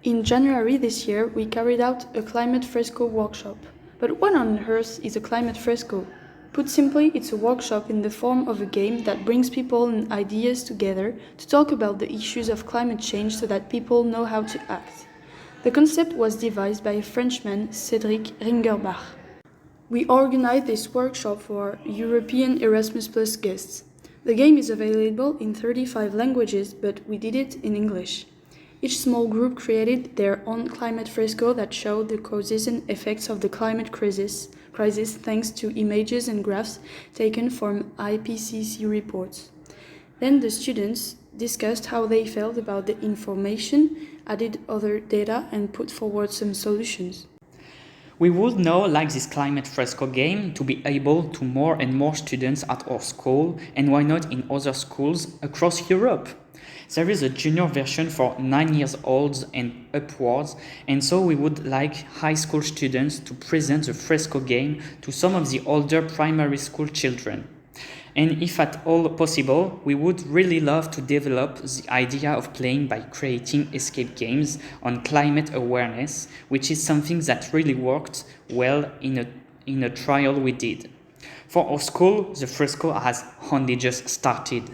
In January this year, we carried out a climate fresco workshop. But what on earth is a climate fresco? Put simply, it's a workshop in the form of a game that brings people and ideas together to talk about the issues of climate change so that people know how to act. The concept was devised by a Frenchman, Cédric Ringerbach. We organized this workshop for European Erasmus Plus guests. The game is available in 35 languages, but we did it in English. Each small group created their own climate fresco that showed the causes and effects of the climate crisis thanks to images and graphs taken from IPCC reports. Then the students discussed how they felt about the information, added other data, and put forward some solutions. We would now like this climate fresco game to be able to more and more students at our school, and why not in other schools across Europe. There is a junior version for 9 years olds and upwards, and so we would like high school students to present the fresco game to some of the older primary school children. And if at all possible, we would really love to develop the idea of playing by creating escape games on climate awareness, which is something that really worked well in a trial we did. For our school, the fresco has only just started.